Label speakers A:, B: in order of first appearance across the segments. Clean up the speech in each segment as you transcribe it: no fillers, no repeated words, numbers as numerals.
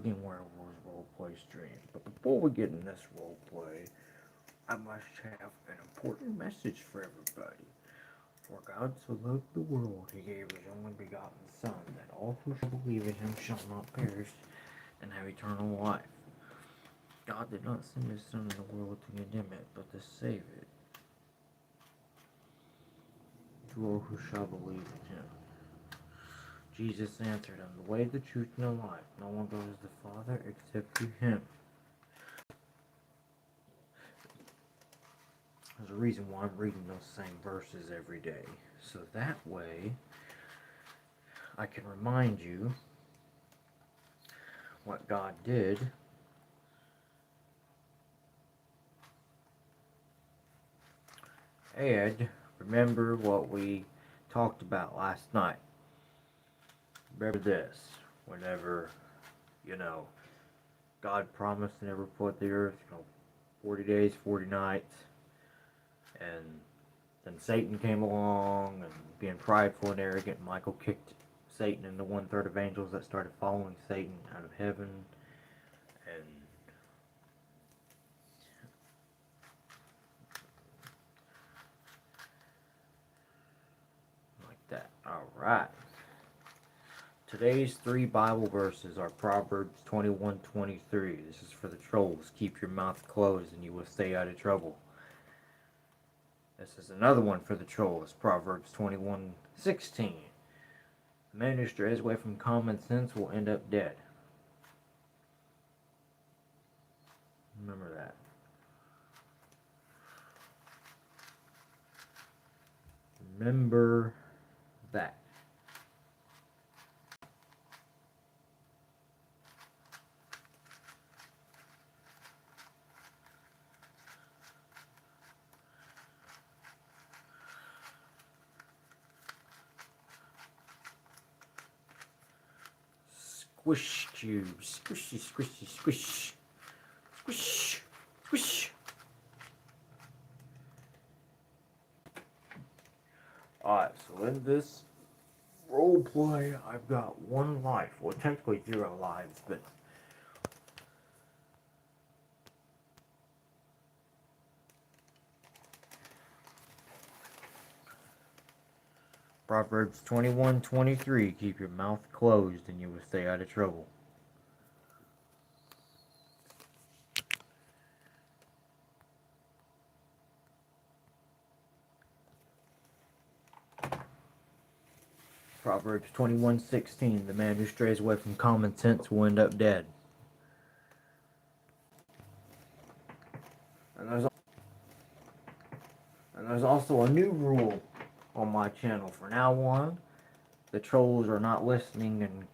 A: Breaking Werewolves roleplay stream. But before we get in this roleplay, I must have an important message for everybody. For God so loved the world, he gave his only begotten Son, that all who shall believe in him shall not perish, and have eternal life. God did not send his Son in the world to condemn it, but to save it. To all who shall believe in him. Jesus answered, "I'm the way, the truth, and the life. No one goes to the Father except through him." There's a reason why I'm reading those same verses every day. So that way, I can remind you what God did and remember what we talked about last night. Remember this, whenever, God promised to never flood the earth, 40 days, 40 nights, and then Satan came along, and being prideful and arrogant, Michael kicked Satan and the 1/3 of angels that started following Satan out of heaven, and like that. Alright. Today's 3 Bible verses are Proverbs 21:23. This is for the trolls. Keep your mouth closed and you will stay out of trouble. This is another one for the trolls. Proverbs 21:16. The man who strays away from common sense will end up dead. Remember that. Remember that. Squish cubes. Squishy, squishy, squish. Squish, squish. Alright, so in this roleplay, I've got 1 life. Well, technically 0 lives, but Proverbs 21:23. Keep your mouth closed and you will stay out of trouble. Proverbs 21:16. The man who strays away from common sense will end up dead. And there's also a new rule on my channel. For now on, the trolls are not listening and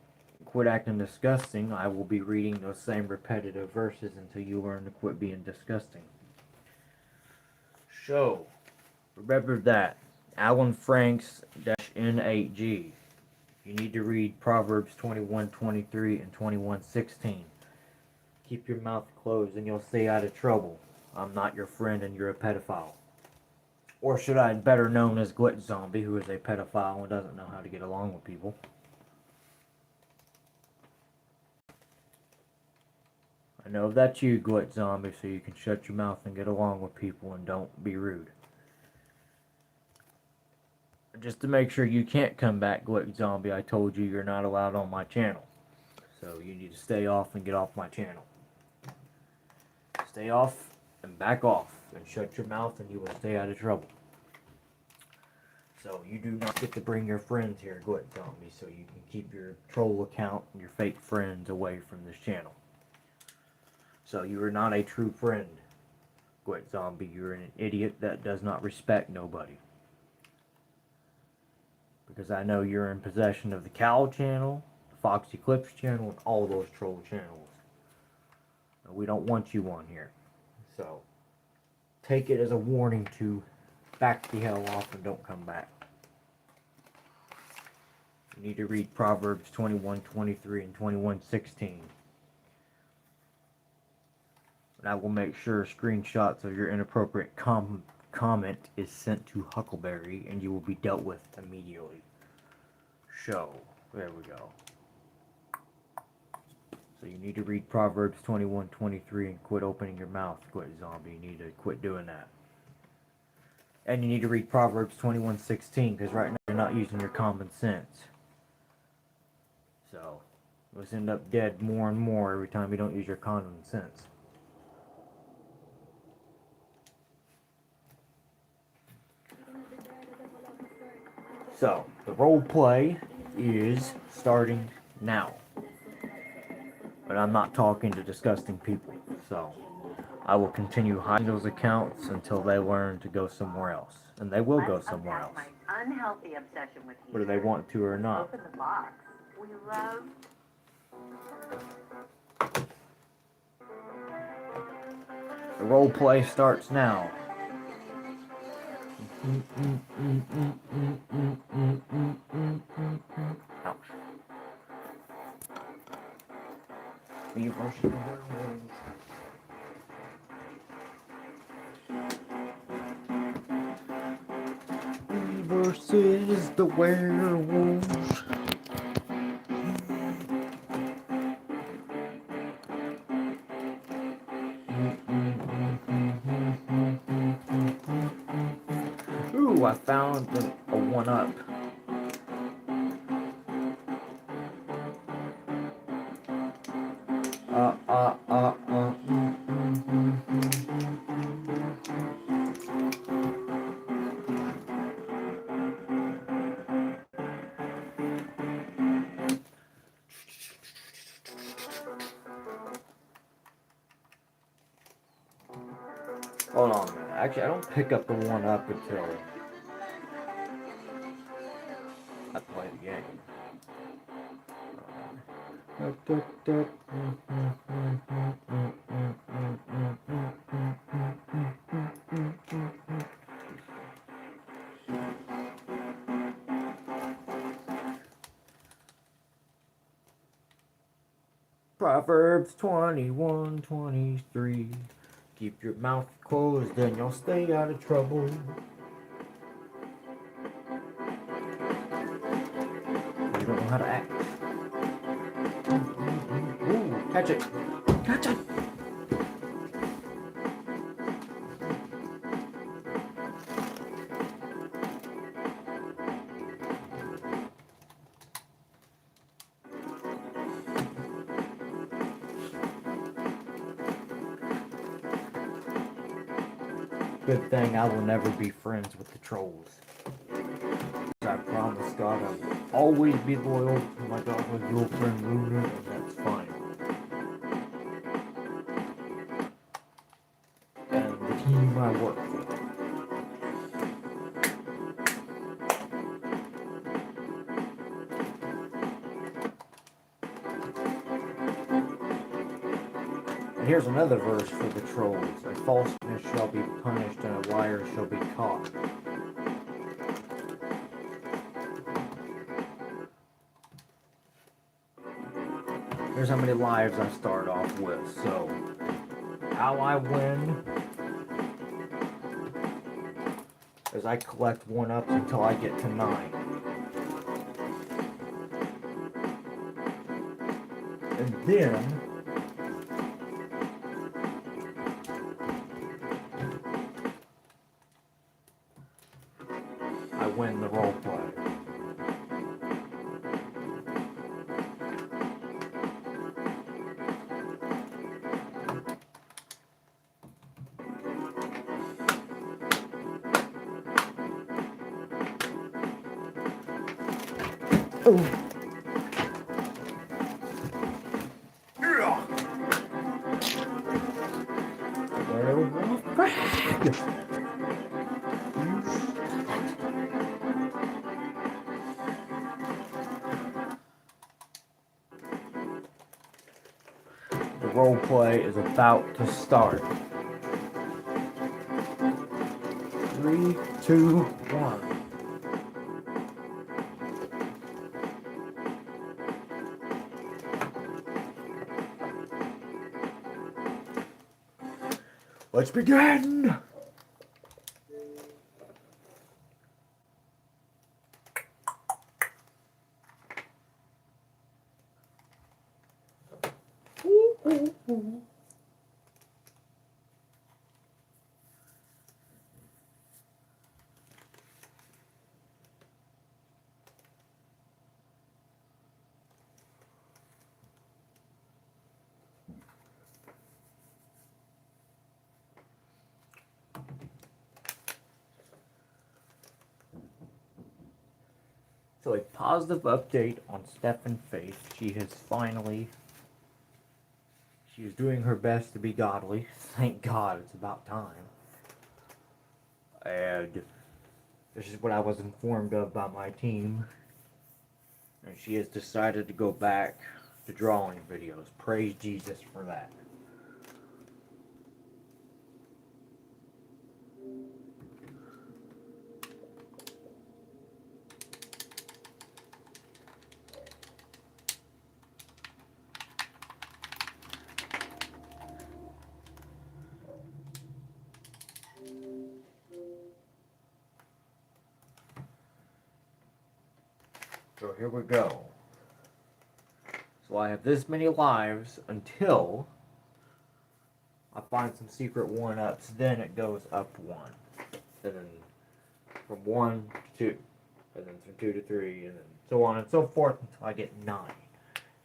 A: quit acting disgusting. I will be reading those same repetitive verses until you learn to quit being disgusting. So, remember that. Alan Franks N8G. You need to read Proverbs 21:23 and 21:16. Keep your mouth closed and you'll stay out of trouble. I'm not your friend and you're a pedophile. Or should I better known as Glitch Zombie, who is a pedophile and doesn't know how to get along with people. I know that's you, Glitch Zombie, so you can shut your mouth and get along with people and don't be rude. Just to make sure you can't come back, Glitch Zombie, I told you you're not allowed on my channel. So you need to stay off and get off my channel. Stay off and back off and shut your mouth and you will stay out of trouble. So you do not get to bring your friends here, Glitch Zombie, so you can keep your troll account and your fake friends away from this channel. So you are not a true friend, Glitch Zombie. You're an idiot that does not respect nobody. Because I know you're in possession of the Cow channel, the Foxy Clips channel, and all those troll channels. And we don't want you on here. So take it as a warning to back the hell off and don't come back. You need to read Proverbs 21:23 and 21:16. And I will make sure screenshots of your inappropriate comment is sent to Huckleberry and you will be dealt with immediately. So, there we go. So you need to read Proverbs 21:23 and quit opening your mouth, quit zombie. You need to quit doing that. And you need to read Proverbs 21:16 because right now you're not using your common sense. So you'll end up dead more and more every time you don't use your common sense. So the role play is starting now. But I'm not talking to disgusting people, so I will continue hiding those accounts until they learn to go somewhere else. And they will go somewhere else.
B: My unhealthy obsession with you.
A: Whether they want to or not.
B: Open the box. We love.
A: The role play starts now. Ouch. Me versus the werewolf. Me versus the werewolves. Ooh, I found a one-up. Hold on a minute. Actually, I don't pick up the one-up until I play the game. Proverbs 21:23. Keep your mouth closed and you'll stay out of trouble. You don't know how to act. Ooh, catch it. Catch it. Good thing I will never be friends with the trolls. I promise God I will always be loyal to my dog's girlfriend Luna, and that's fine. And the team I work for. And here's another verse for the trolls. A false witness shall be punished and a liar shall be caught. Here's how many lives I start off with. So, how I win is I collect one-ups until I get to 9. And then I win the role play. Oh. Werewolf brag. The role play is about to start. 3, 2, 1. Let's begin! So a positive update on Stephen Faith. She is doing her best to be godly. Thank God, it's about time. And this is what I was informed of by my team. And she has decided to go back to drawing videos. Praise Jesus for that. So here we go. So I have this many lives until I find some secret 1-ups. Then it goes up 1. And then from 1 to 2. And then from 2 to 3. And then so on and so forth until I get 9.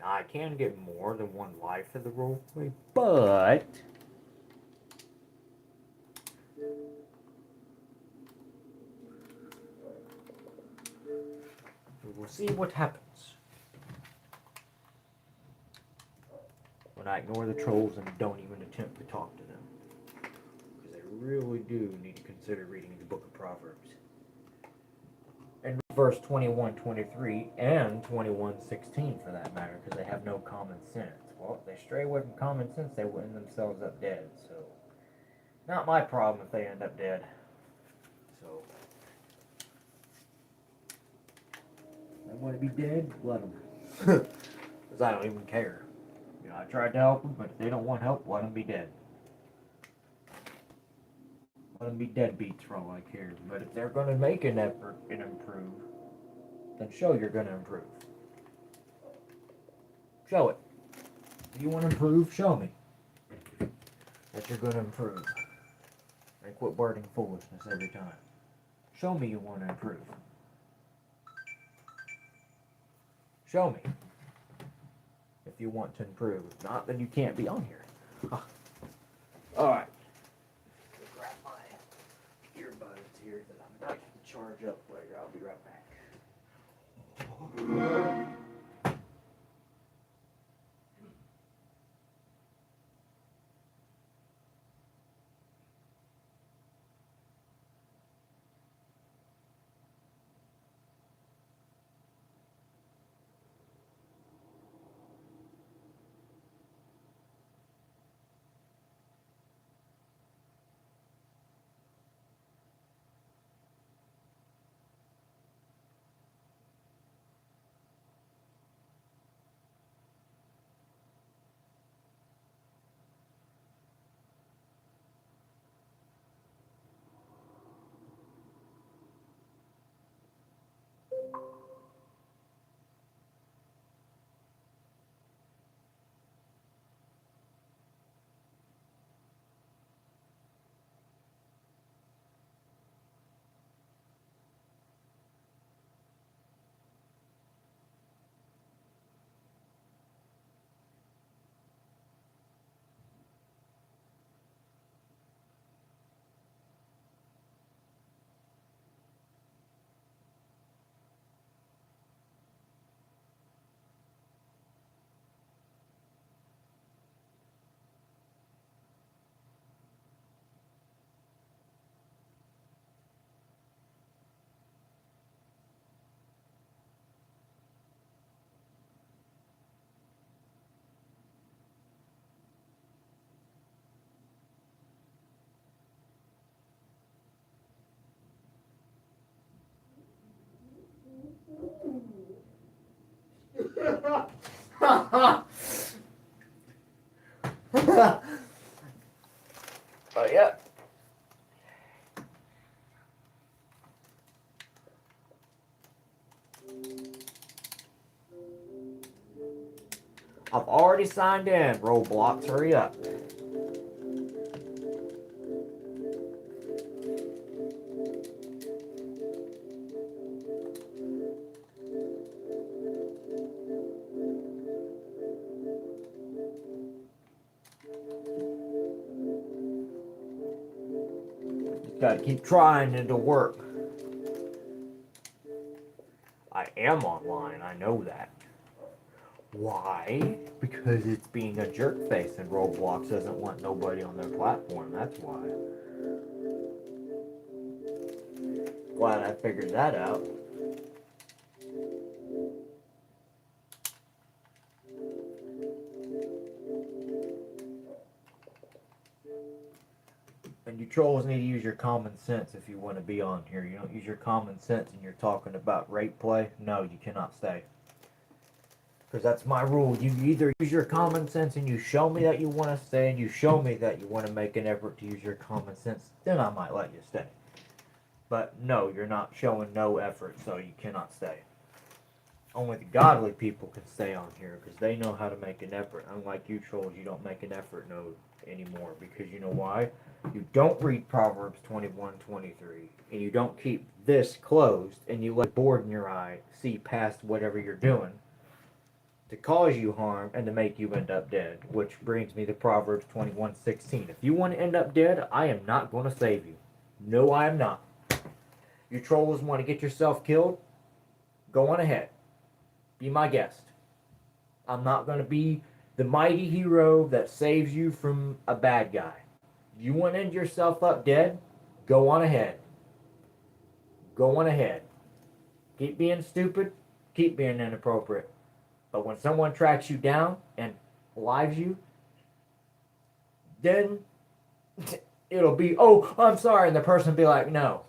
A: Now I can get more than 1 life in the roleplay, but we'll see what happens when I ignore the trolls and don't even attempt to talk to them. Because I really do need to consider reading the book of Proverbs. And verse 21:23 and 21:16 for that matter, because they have no common sense. Well, if they stray away from common sense, they will end themselves up dead. So, not my problem if they end up dead. So, they want to be dead, let them. Because I don't even care. You know, I tried to help them, but if they don't want help, let them be dead. Let them be deadbeats for all I care. But if they're going to make an effort and improve, then show you're going to improve. Show it. If you want to improve, show me that you're going to improve. And quit wording foolishness every time. Show me you want to improve. Show me if you want to improve. If not, then you can't be on here. Alright. Grab my earbuds here that I'm not going to charge up later. I'll be right back. Yeah. I've already signed in. Roblox, hurry up. Just gotta keep trying and it'll work. I am online, I know that. Why? Because it's being a jerk face and Roblox doesn't want nobody on their platform, that's why. Glad I figured that out. And you trolls need to use your common sense if you want to be on here. You don't use your common sense and you're talking about rape play. No, you cannot stay. Because that's my rule. You either use your common sense and you show me that you want to stay and you show me that you want to make an effort to use your common sense, then I might let you stay. But no, you're not showing no effort, so you cannot stay. Only the godly people can stay on here because they know how to make an effort. Unlike you trolls, you don't make an effort anymore because you know why? You don't read Proverbs 21:23 and you don't keep this closed and you let board in your eye see past whatever you're doing to cause you harm and to make you end up dead. Which brings me to Proverbs 21:16. If you want to end up dead, I am not going to save you. No, I am not. You trolls want to get yourself killed? Go on ahead. Be my guest. I'm not going to be the mighty hero that saves you from a bad guy. You want to end yourself up dead? Go on ahead. Go on ahead. Keep being stupid. Keep being inappropriate. But when someone tracks you down and lives you, then it'll be, oh, I'm sorry. And the person will be like, no,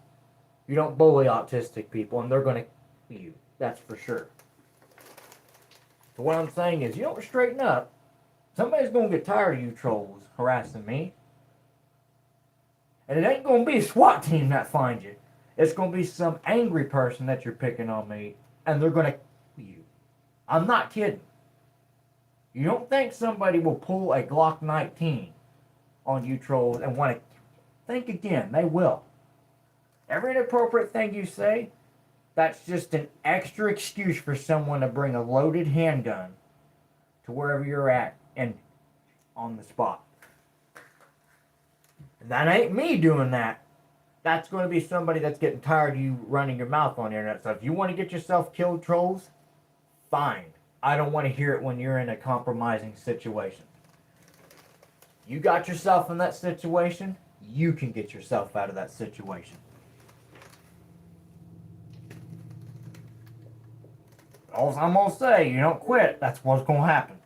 A: you don't bully autistic people. And they're going to kill you. That's for sure. So what I'm saying is, you don't straighten up, somebody's going to get tired of you trolls harassing me. And it ain't going to be a SWAT team that finds you. It's going to be some angry person that you're picking on me, and they're going to kill you. I'm not kidding. You don't think somebody will pull a Glock 19 on you trolls and want to think again. They will. Every inappropriate thing you say, that's just an extra excuse for someone to bring a loaded handgun to wherever you're at and on the spot. And that ain't me doing that. That's going to be somebody that's getting tired of you running your mouth on the internet. So if you want to get yourself killed, trolls, fine. I don't want to hear it when you're in a compromising situation. You got yourself in that situation, you can get yourself out of that situation. All I'm going to say, you don't quit, that's what's going to happen.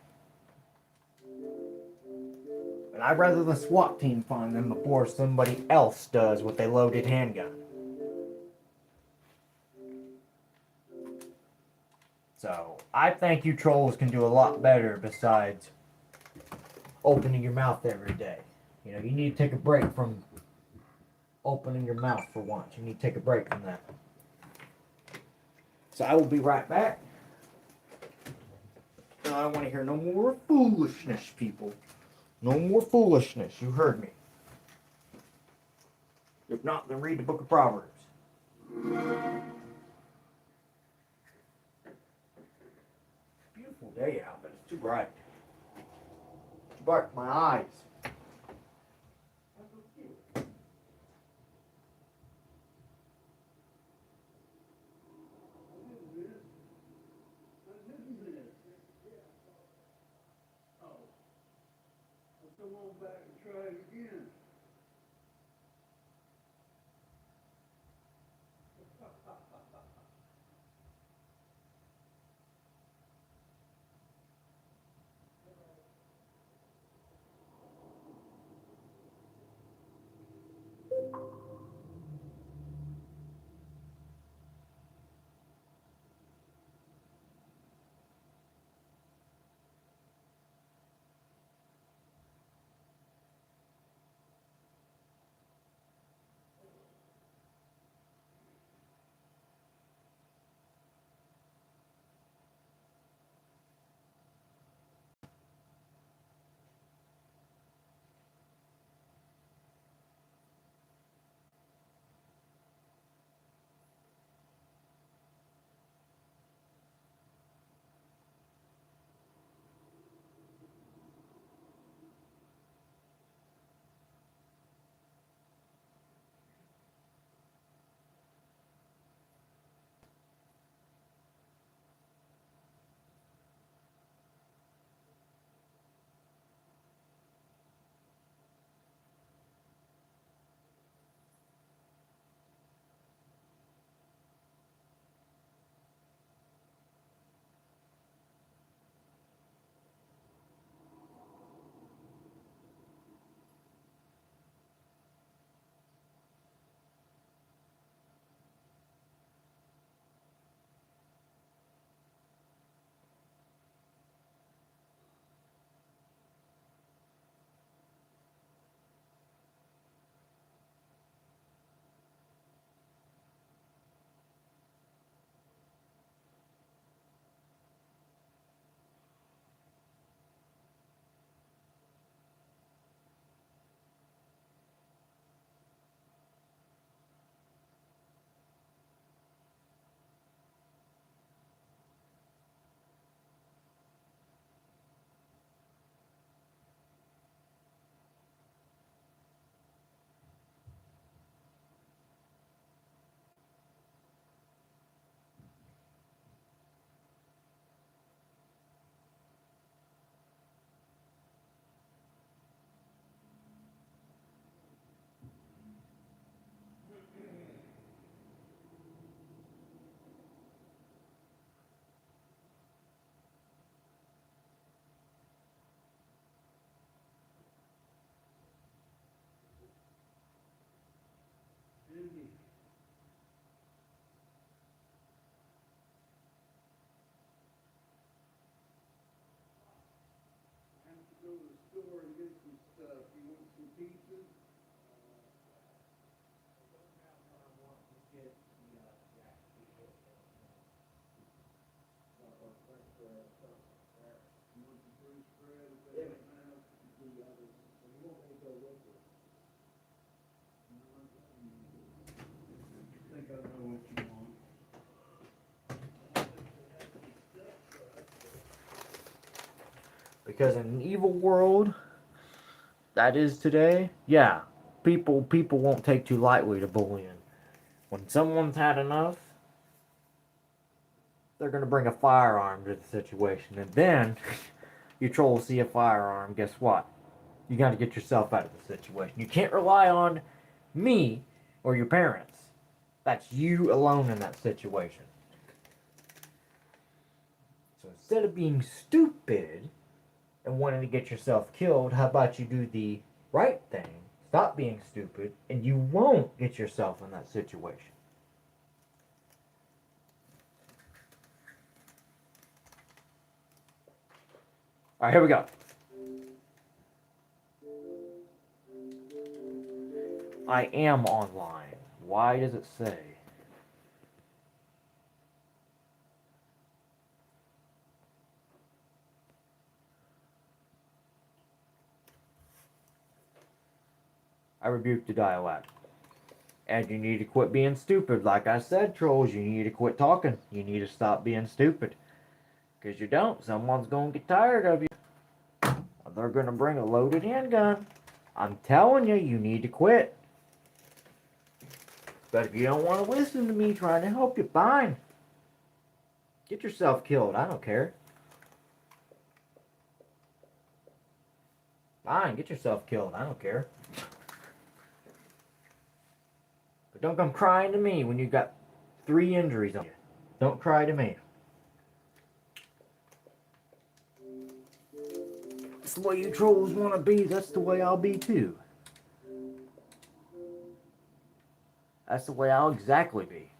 A: But I'd rather the SWAT team find them before somebody else does with a loaded handgun. So, I think you trolls can do a lot better besides opening your mouth every day. You know, you need to take a break from opening your mouth for once. You need to take a break from that. So I will be right back. I don't want to hear no more foolishness, people. No more foolishness. You heard me. If not, then read the book of Proverbs. Beautiful day out, but it's too bright. Too bright for my eyes.
C: Come on back and try it again. stuff. You want some pizzas? You want some fruit spread if they don't have? I think I know what you want.
A: Because in an evil world that is today, yeah, people won't take too lightly to bullying. When someone's had enough, they're gonna bring a firearm to the situation, and then you trolls see a firearm. Guess what? You got to get yourself out of the situation. You can't rely on me or your parents. That's you alone in that situation. So instead of being stupid and wanting to get yourself killed, how about you do the right thing? Stop being stupid, and you won't get yourself in that situation. All right, here we go. I am online. Why does it say? I rebuke the dialect. And you need to quit being stupid. Like I said, trolls, you need to quit talking. You need to stop being stupid. Because you don't, someone's going to get tired of you. They're going to bring a loaded handgun. I'm telling you, you need to quit. But if you don't want to listen to me trying to help you, fine. Get yourself killed. I don't care. Fine, get yourself killed. I don't care. But don't come crying to me when you've got 3 injuries on you. Don't cry to me. That's the way you trolls want to be. That's the way I'll be too. That's the way I'll exactly be.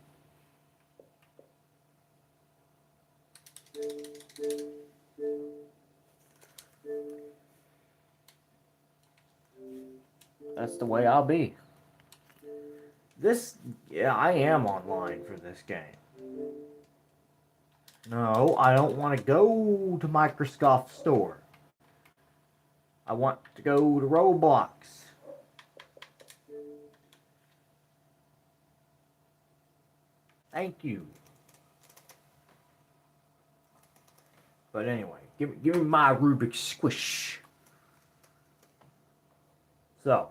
A: That's the way I'll be. Yeah, I am online for this game. No, I don't want to go to Microsoft Store. I want to go to Roblox. Thank you. But anyway, give me my Rubik's Squish. So,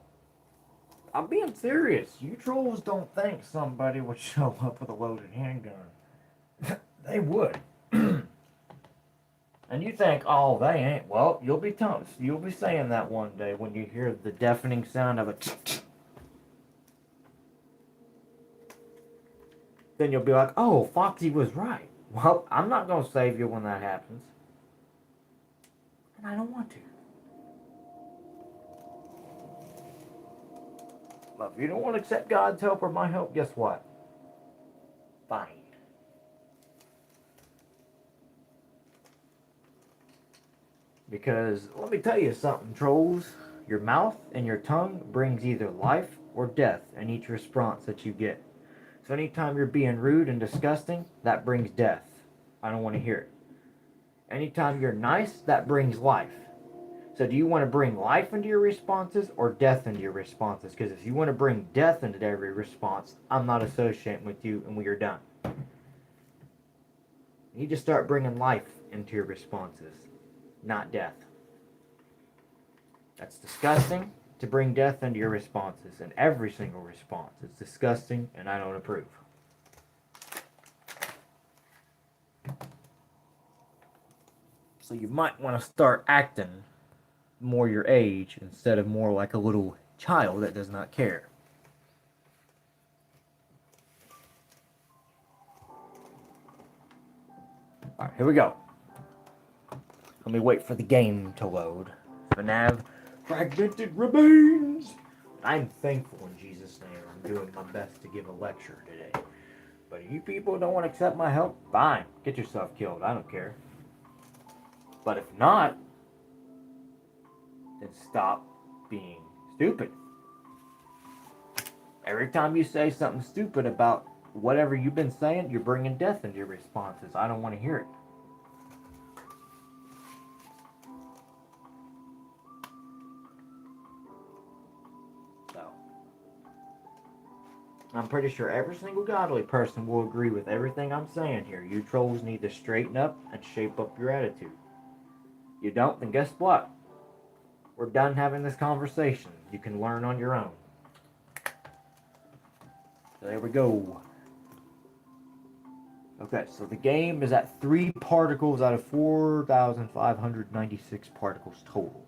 A: I'm being serious. You trolls don't think somebody would show up with a loaded handgun. They would. And you think, oh, they ain't. Well, you'll be saying that one day when you hear the deafening sound of a then you'll be like, oh, Foxy was right. Well, I'm not going to save you when that happens. And I don't want to. But if you don't want to accept God's help or my help, guess what? Fine. Because, let me tell you something, trolls. Your mouth and your tongue brings either life or death in each response that you get. So anytime you're being rude and disgusting, that brings death. I don't want to hear it. Anytime you're nice, that brings life. So do you want to bring life into your responses or death into your responses? Because if you want to bring death into every response, I'm not associating with you and we are done. You need to start bringing life into your responses, not death. That's disgusting to bring death into your responses, in every single response. It's disgusting and I don't approve. So you might want to start acting more your age instead of more like a little child that does not care. Alright, here we go. Let me wait for the game to load. FNAF Fragmented Remains. I'm thankful in Jesus' name. I'm doing my best to give a lecture today. But if you people don't want to accept my help, fine. Get yourself killed. I don't care. But if not, then stop being stupid. Every time you say something stupid about whatever you've been saying, you're bringing death into your responses. I don't want to hear it. So, I'm pretty sure every single godly person will agree with everything I'm saying here. You trolls need to straighten up and shape up your attitude. You don't, then guess what? We're done having this conversation. You can learn on your own. So there we go. Okay, so the game is at 3 particles out of 4,596 particles total.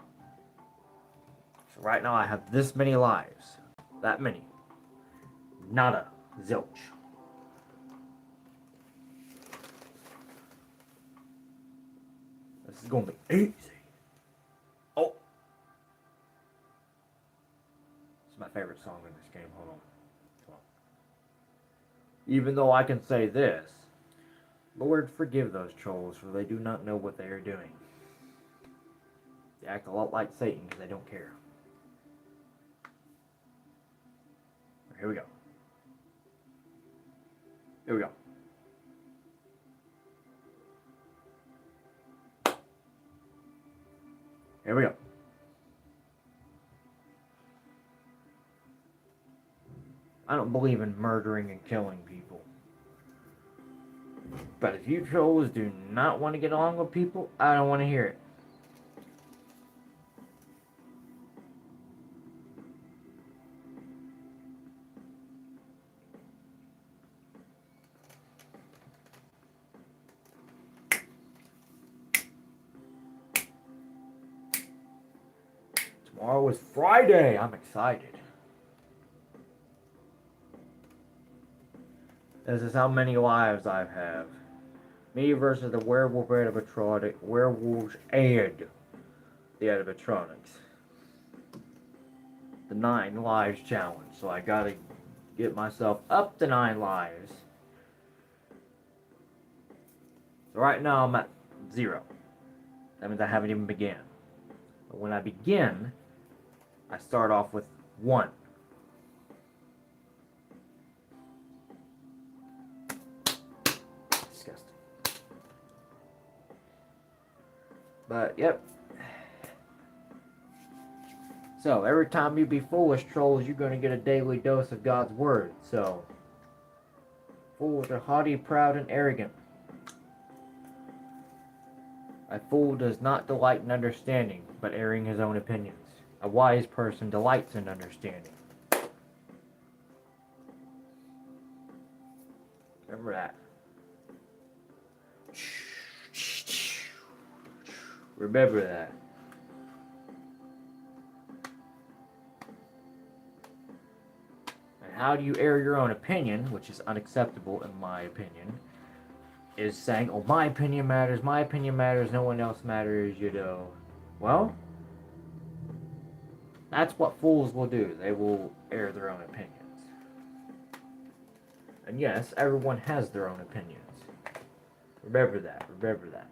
A: So right now I have this many lives. That many. Nada. Zilch. This is going to be easy. Oh. This is my favorite song in this game. Hold on. Come on. Even though I can say this, Lord, forgive those trolls, for they do not know what they are doing. They act a lot like Satan because they don't care. Here we go. Here we go. Here we go. I don't believe in murdering and killing people. But if you trolls do not want to get along with people, I don't want to hear it. Tomorrow is Friday. I'm excited. This is how many lives I have. Me versus the werewolf animatronic, werewolves and the animatronics. The 9 lives challenge. So I gotta get myself up to 9 lives. So right now I'm at 0. That means I haven't even begun. But when I begin, I start off with 1. Disgusting. But, yep. So, every time you be foolish, trolls, you're going to get a daily dose of God's word. So, fools are haughty, proud, and arrogant. A fool does not delight in understanding, but airing his own opinions. A wise person delights in understanding. Remember that. Remember that. And how do you air your own opinion, which is unacceptable in my opinion, is saying, oh, my opinion matters, no one else matters, you know. Well, that's what fools will do. They will air their own opinions. And yes, everyone has their own opinions. Remember that. Remember that.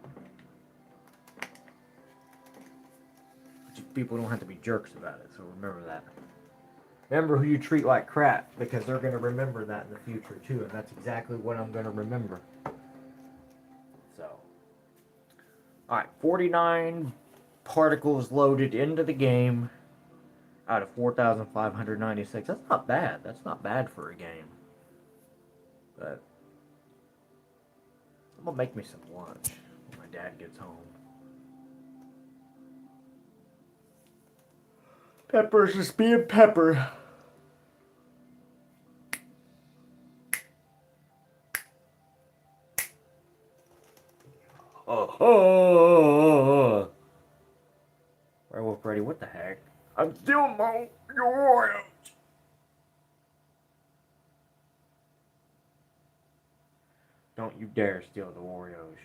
A: People don't have to be jerks about it, so remember that. Remember who you treat like crap, because they're going to remember that in the future too, and that's exactly what I'm going to remember. So, alright, 49 particles loaded into the game out of 4,596. That's not bad. That's not bad for a game. But I'm going to make me some lunch when my dad gets home. Pepper's just being pepper. Oh. Werewolf Freddy, what the heck? I'm stealing my Oreos. Don't you dare steal the Oreos.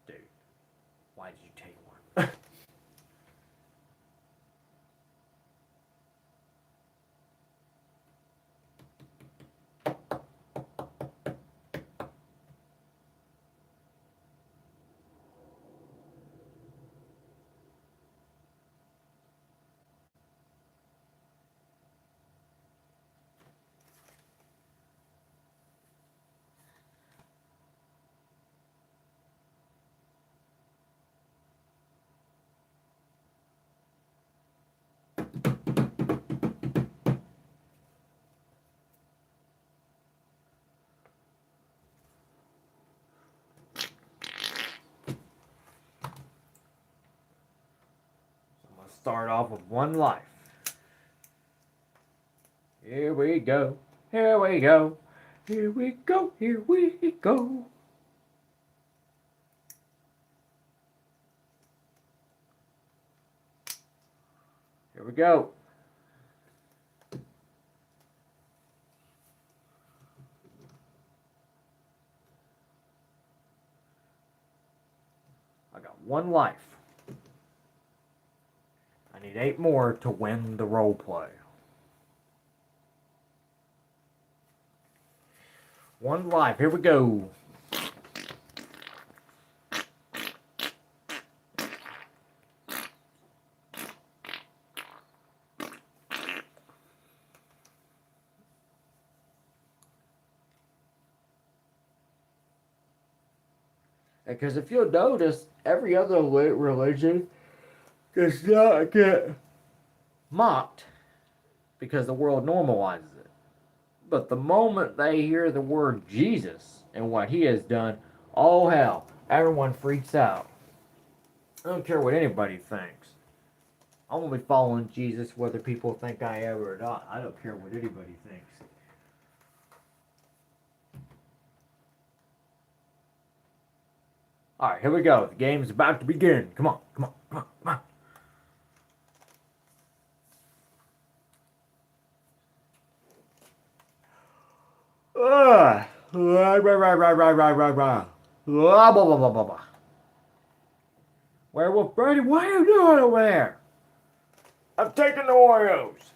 A: Dude, why did you take one? I'm gonna start off with one life. Here we go. Here we go. Here we go. Here we go. Here we go. I got one life. I need 8 more to win the role play. One life. Here we go. Because if you'll notice, every other religion does not get mocked because the world normalizes it. But the moment they hear the word Jesus and what he has done, oh hell, everyone freaks out. I don't care what anybody thinks. I'm going to be following Jesus whether people think I am or not. I don't care what anybody thinks. Alright, here we go. The game's about to begin. Come on, come on, come on, come on. Werewolf Brady, what are you doing over there? I'm taking the Oreos.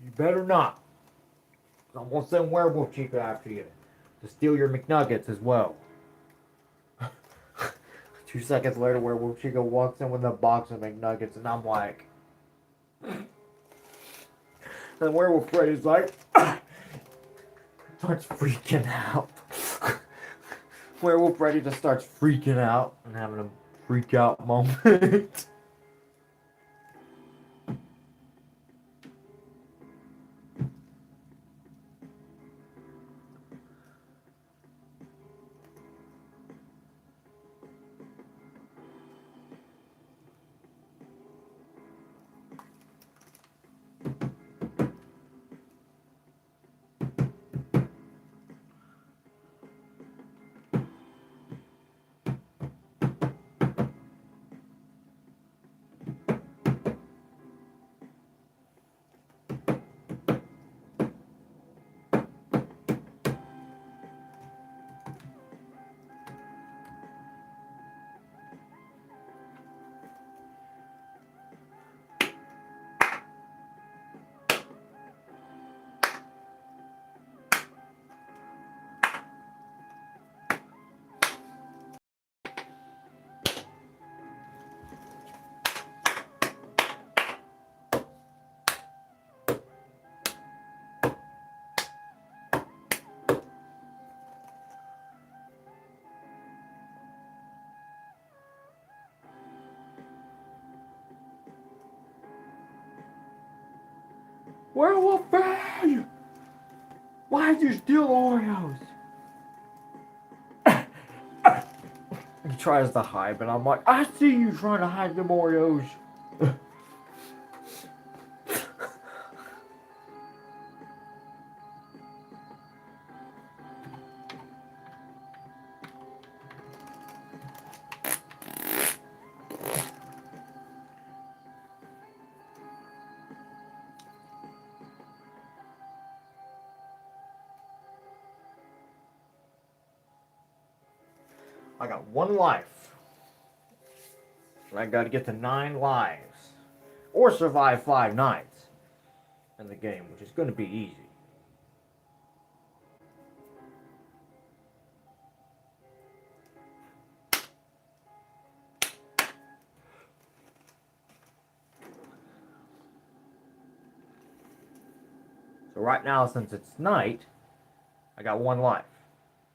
A: You better not. I'm gonna send Werewolf Chica after you to steal your McNuggets as well. 2 seconds later, Werewolf Chica walks in with a box of McNuggets, and I'm like, and Werewolf Freddy's like, starts freaking out. Werewolf Freddy just starts freaking out and having a freak out moment. Werewolf Freddy! Why'd you steal Oreos? He tries to hide, but I'm like, I see you trying to hide them Oreos. I got 1 life. And I gotta get to 9 lives. Or survive 5 nights in the game, which is gonna be easy. So right now, since it's night, I got 1 life.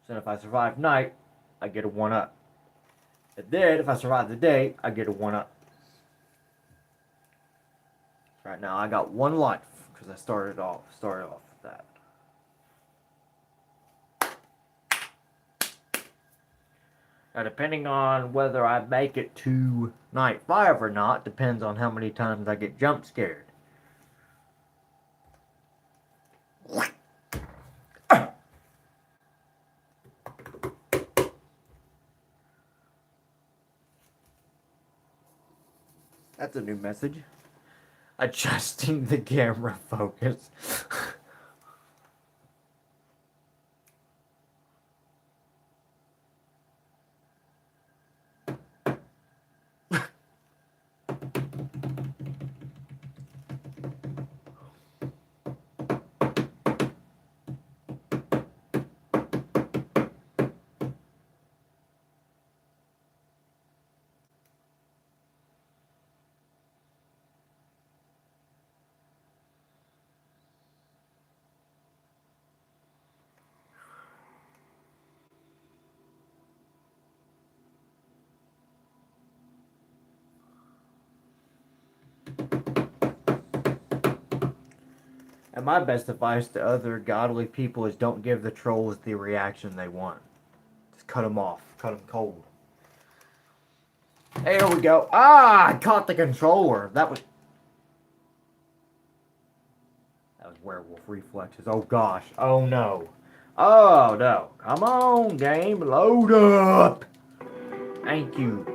A: So if I survive night, I get a 1-up. If I survive the day, I get a 1-up. Right now, I got one life because I started off with that. Now, depending on whether I make it to night 5 or not, depends on how many times I get jump scared. That's a new message. Adjusting the camera focus. And my best advice to other godly people is don't give the trolls the reaction they want. Just cut them off. Cut them cold. There we go. Ah, I caught the controller. That was werewolf reflexes. Oh gosh. Oh no. Oh no. Come on, game. Load up. Thank you.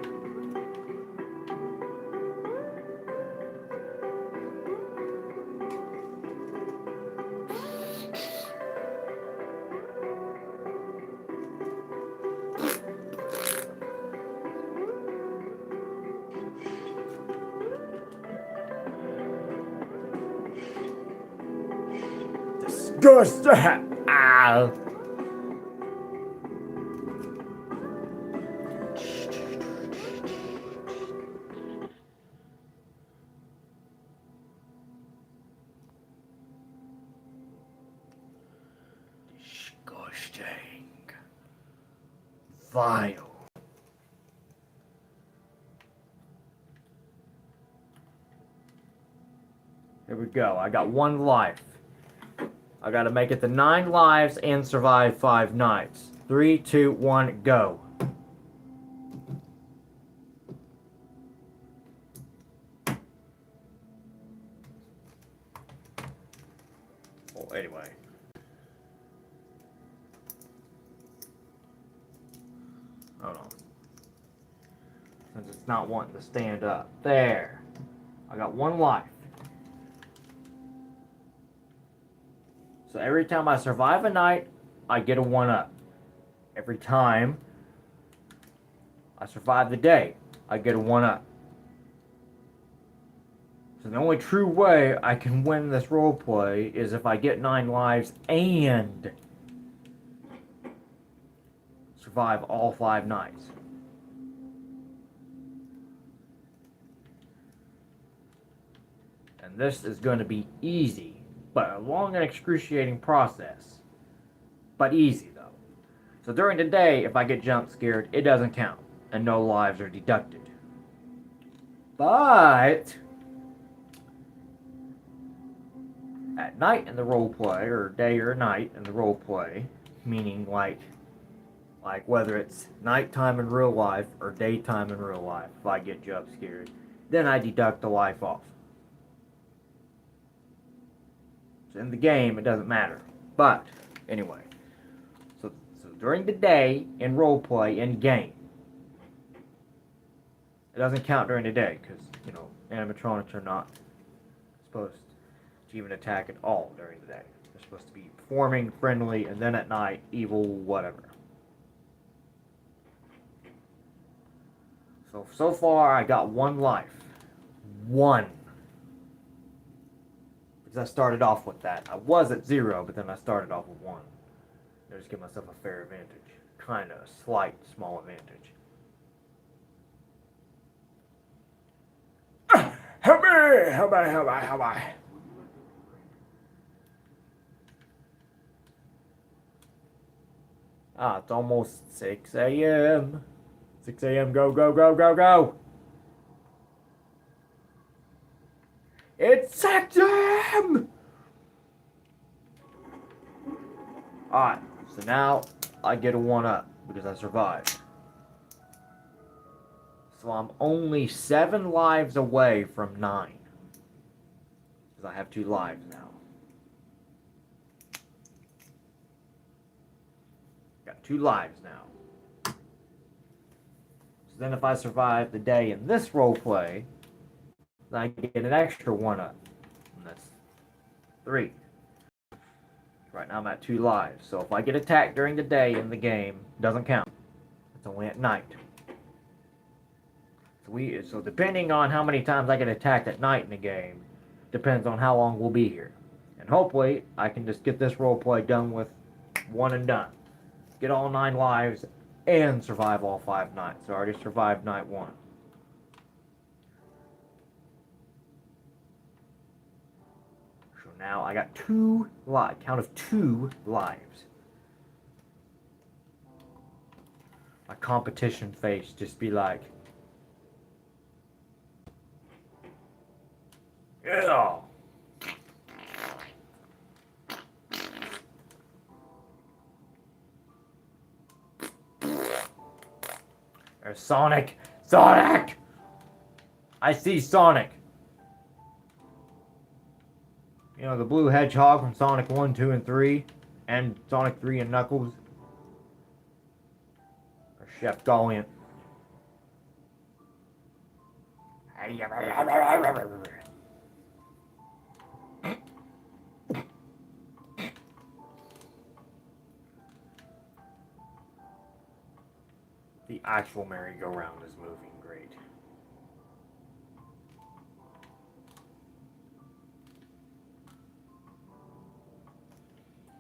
A: Disgusting. Ah. Disgusting. Vile. Here we go. I got one life. I gotta make it to 9 lives and survive 5 nights. 3, 2, 1, go. Well, anyway. Hold on. Since it's not wanting to stand up. There. I got one life. So every time I survive a night, I get a 1-up. Every time I survive the day, I get a 1-up. So the only true way I can win this roleplay is if I get 9 lives and survive all 5 nights. And this is going to be easy, but a long and excruciating process. But easy, though. So during the day, if I get jump scared, it doesn't count, and no lives are deducted. But at night in the roleplay, or day or night in the roleplay, meaning like whether it's nighttime in real life or daytime in real life, if I get jump scared, then I deduct the life off. So in the game, it doesn't matter. But anyway, so during the day in roleplay in game, it doesn't count during the day because animatronics are not supposed to even attack at all during the day. They're supposed to be performing, friendly, and then at night, evil, whatever. So far, I got 1 life. 1. Because I started off with that. I was at 0, but then I started off with 1. I just give myself a fair advantage. Kind of a slight, small advantage. Help me! Help me! Help me! Help me! Ah, it's almost 6 a.m. 6 a.m. Go, go, go, go, go! It's Sacked him! Alright, so now I get a 1-up because I survived. So I'm only 7 lives away from 9. Because I have 2 lives now. Got 2 lives now. So then if I survive the day in this roleplay, then I get an extra 1-up. And that's 3. Right now I'm at 2 lives. So if I get attacked during the day in the game, it doesn't count. It's only at night. So depending on how many times I get attacked at night in the game, depends on how long we'll be here. And hopefully, I can just get this roleplay done with one and done. Get all 9 lives and survive all 5 nights. So I already survived night 1. So now I got 2 lives. Count of 2 lives. My competition face just be like, yeah. There's Sonic. Sonic! I see Sonic. You know, the blue hedgehog from Sonic 1, 2, and 3. And Sonic 3 and Knuckles. Or Chef Galliant. The actual merry-go-round is moving great.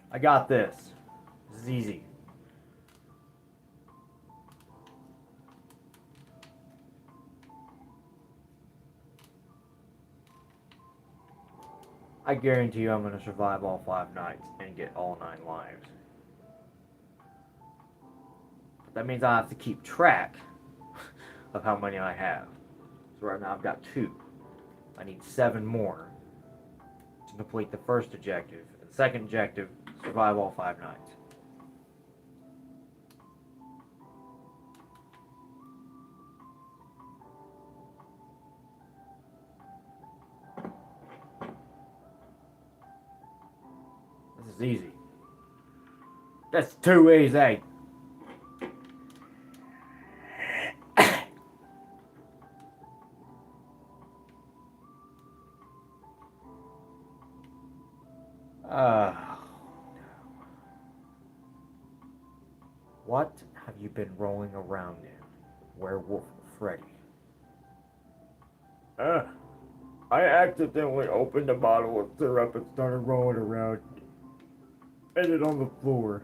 A: I got this. This is easy. I guarantee you I'm going to survive all 5 nights and get all 9 lives. That means I have to keep track of how many I have. So right now I've got 2. I need 7 more to complete the first objective. And the second objective, survive all 5 nights. This is easy. That's too easy. What have you been rolling around in, Werewolf Freddy? I accidentally opened a bottle of syrup and started rolling around. Ended on the floor.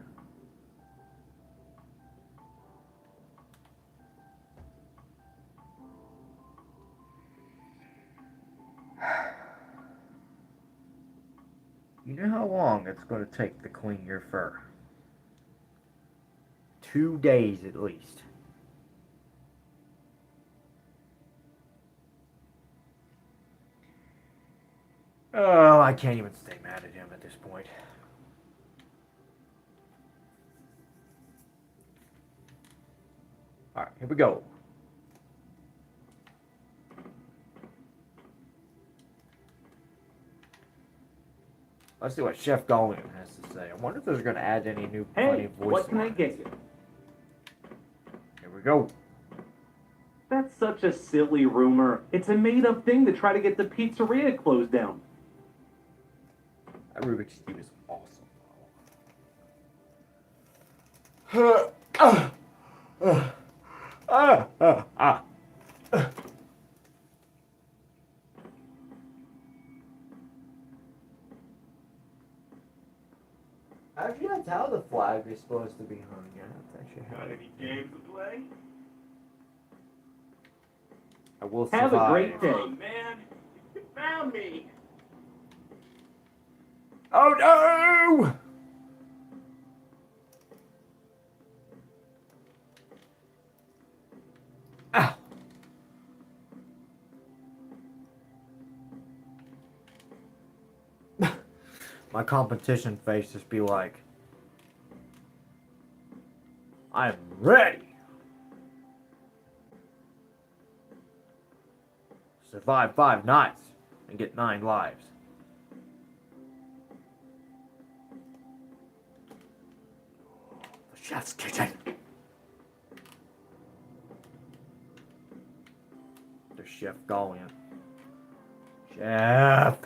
A: You know how long it's going to take to clean your fur? 2 days at least. Oh, I can't even stay mad at him at this point. Alright, here we go. Let's see what Chef Gallian has to say. I wonder if they're going to add any new funny
D: Hey,
A: voice
D: what can I
A: lines.
D: get you?
A: Here we go.
D: That's such a silly rumor. It's a made-up thing to try to get the pizzeria closed down.
A: That Rubik's Cube is awesome. Actually, that's how the flag is supposed to be hung. Yeah, that's actually how.
C: Got any games to play?
A: I will
D: Have
A: survive.
D: a great day.
C: Oh man, you found me.
A: Oh no! Ah. my competition face just be like, I'm ready. Survive 5 nights and get 9 lives. The chef's kitchen. The chef calling it. Chef.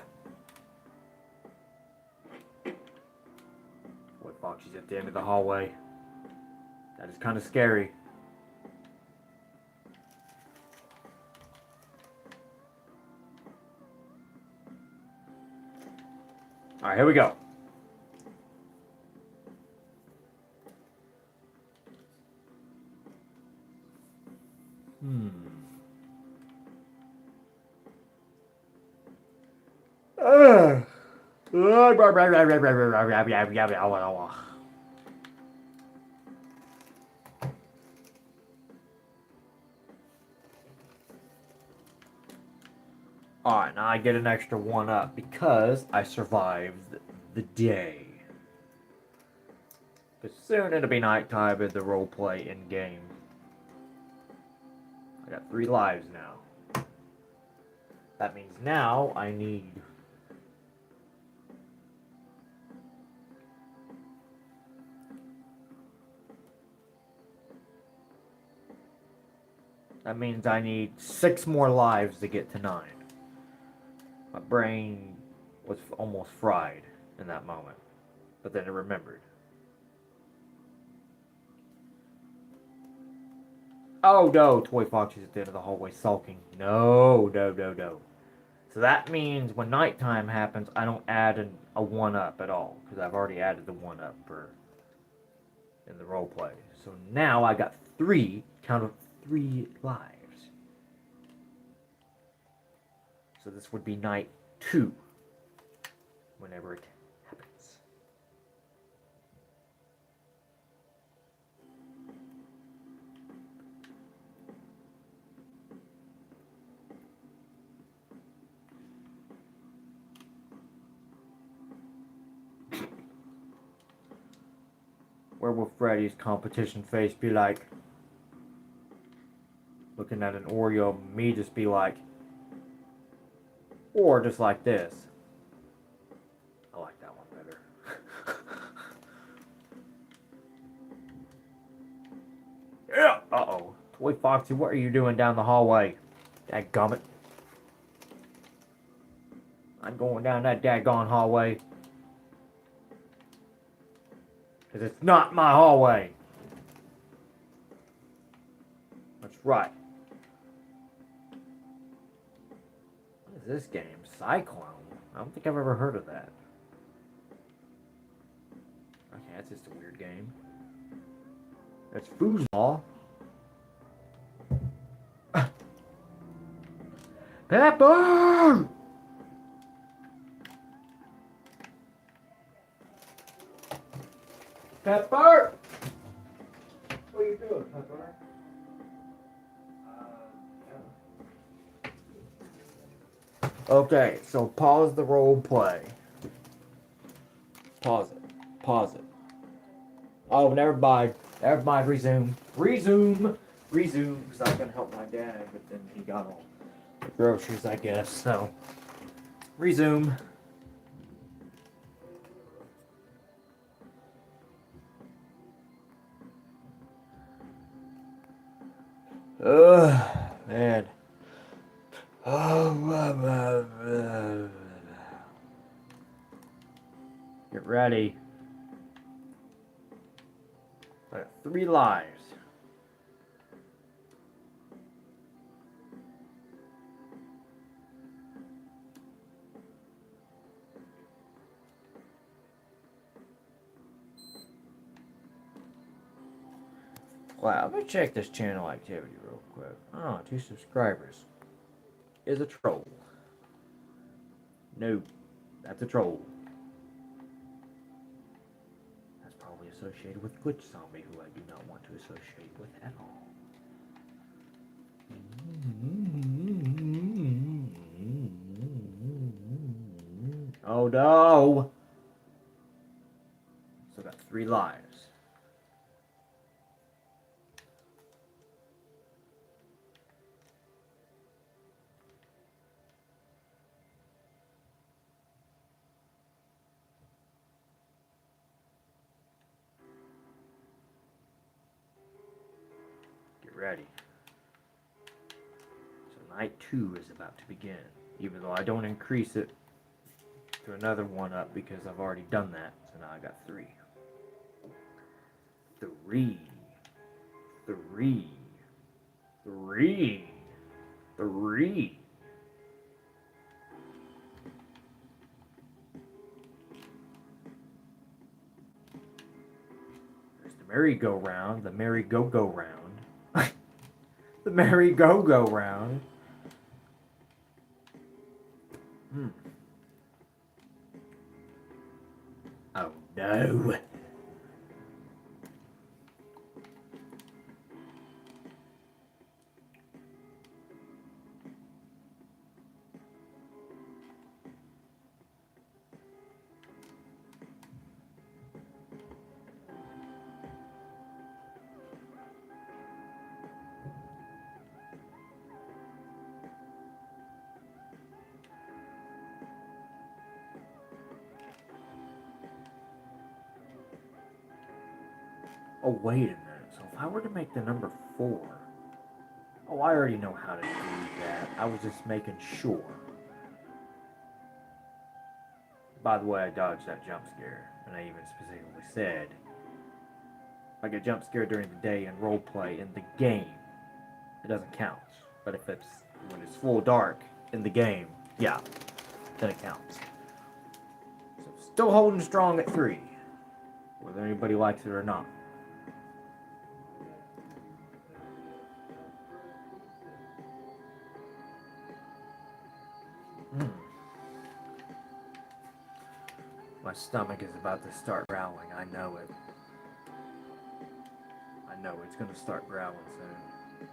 A: What Foxy's at the end of the hallway. That is kind of scary. Alright, here we go. Alright, now I get an extra 1 up because I survived the day. Because soon it'll be nighttime in the roleplay in game. I got 3 lives now. That means now I need... That means I need 6 more lives to get to 9. My brain was almost fried in that moment. But then it remembered. Oh no, Toy Foxy's at the end of the hallway sulking. No. So that means when nighttime happens, I don't add a 1 up at all. Because I've already added the 1 up in the roleplay. So now I got 3, count of 3 lives. So this would be night 2. Whenever it happens. Werewolf Freddy's competition face be like, looking at an Oreo, me just be like, or just like this. I like that one better. Yeah! Uh-oh. Toy Foxy, what are you doing down the hallway? Dadgummit. I'm going down that daggone hallway. Because it's not my hallway. That's right. What is this game? Cyclone? I don't think I've ever heard of that. Okay, that's just a weird game. That's foosball. Pepper! Pepper! What are you doing, Pepper? Okay, so pause the role play. Pause it. Pause it. Oh, never mind. Never mind. Resume. Resume. Resume. Because I was going to help my dad, but then he got all the groceries, I guess. So, resume. Man. Get ready. I got 3 lives. Wow, let me check this channel activity real quick. Oh, 2 subscribers. Is a troll. No, that's a troll. That's probably associated with Glitch Zombie, who I do not want to associate with at all. Oh no! 3 lives. Get ready. So night 2 is about to begin. Even though I don't increase it to another 1 up because I've already done that. So now I got 3. 3. 3. 3. 3. There's the merry-go-round, the merry-go-go-round. The merry-go-go-round. Oh no. Oh, wait a minute. So if I were to make the number 4... Oh, I already know how to do that. I was just making sure. By the way, I dodged that jump scare. And I even specifically said, if I get jump scared during the day and roleplay in the game, it doesn't count. But if it's when it's full dark in the game, yeah, then it counts. So still holding strong at 3. Whether anybody likes it or not. My stomach is about to start growling. I know it. I know it's gonna start growling soon.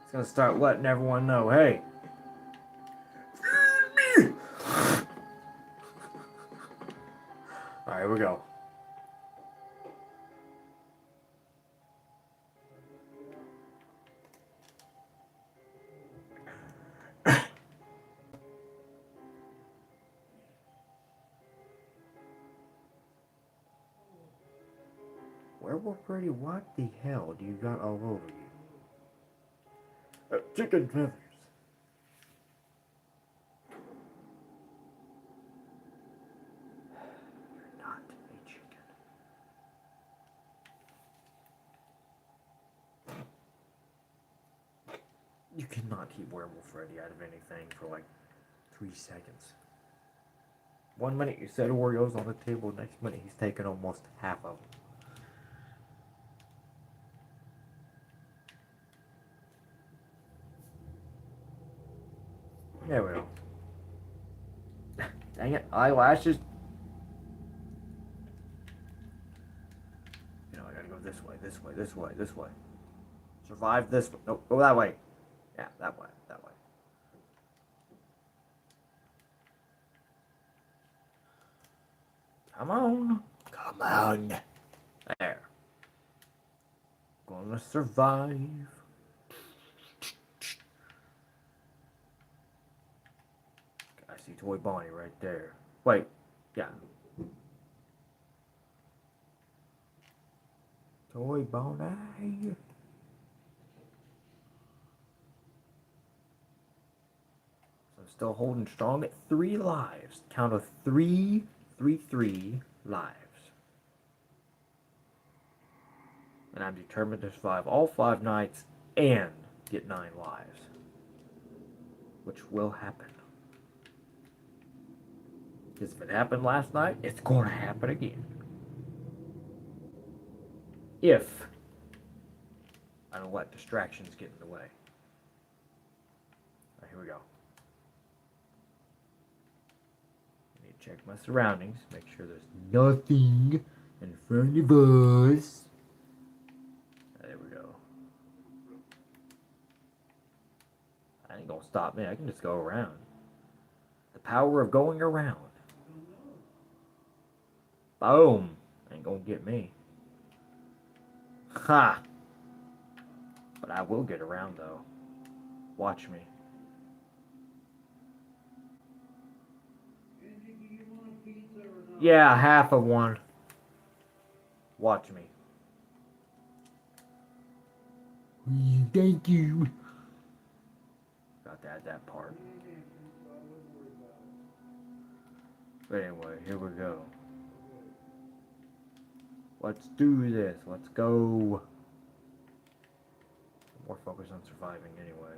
A: It's gonna start letting everyone know, hey, feed me! Alright, here we go. Werewolf Freddy, what the hell do you got all over you? Chicken feathers. You're not a chicken. You cannot keep Werewolf Freddy out of anything for like 3 seconds. 1 minute you set Oreos on the table, next minute he's taken almost half of them. There we go. Dang it, eyelashes. You know, I gotta go this way, this way, this way, this way. Survive this way. Nope, go that way. Yeah, that way, that way. Come on. Come on. There. Gonna survive. I see Toy Bonnie right there. Wait. Yeah. Toy Bonnie. So I'm still holding strong at 3 lives. Count of 3 lives. And I'm determined to survive all 5 nights and get 9 lives. Which will happen. Because if it happened last night, it's going to happen again. If I don't let distractions get in the way. Alright, here we go. I need to check my surroundings, make sure there's nothing in front of us. There we go. That ain't gonna stop me, I can just go around. The power of going around. Boom. Ain't ain't gonna get me. Ha! But I will get around though. Watch me. Yeah, half of one. Watch me. Thank you. Got to add that part. But anyway, here we go. Let's do this. Let's go. More focus on surviving anyway.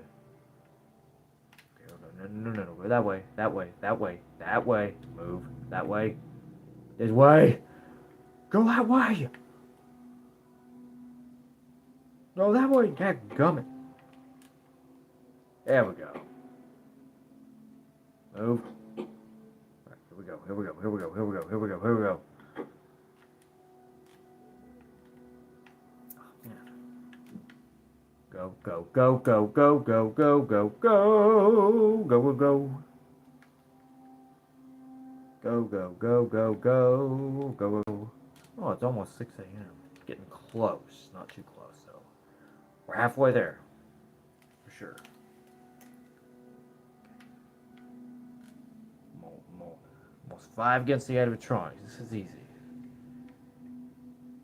A: Okay, no. Go that way. That way. That way. That way. Move. That way. This way. Go that way. No, that way. Dadgummit. There we go. Move. Right, here we go. Here we go. Here we go. Here we go. Here we go. Here we go. Go, go, go, go, go, go, go, go, go, go, go. Go, go, go, go, go, go, go. Oh, it's almost 6 a.m. Getting close. Not too close, though. We're halfway there. For sure. Almost 5 against the animatronics. This is easy.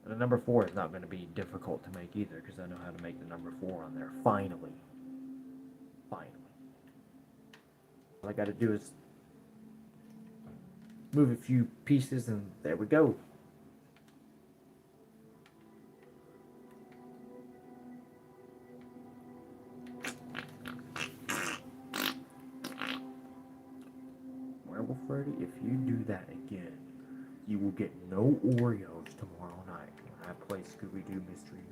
A: And the number 4 is not going to be difficult to make either, because I know how to make the number 4 on there. Finally. Finally. All I got to do is move a few pieces, and there we go. Werewolf Freddy, if you do that again, you will get no Oreos tomorrow night when I play Scooby-Doo Mystery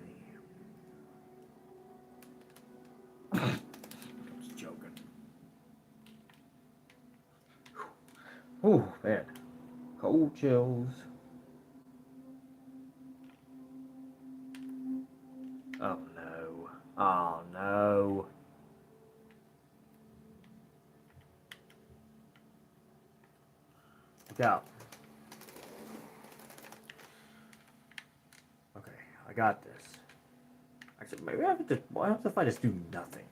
A: Mayhem. I'm just joking. Ooh, man. Cold chills. Oh no. Oh no. Look out. Okay, I got this. Actually, maybe I have to. Why don't if I just do nothing?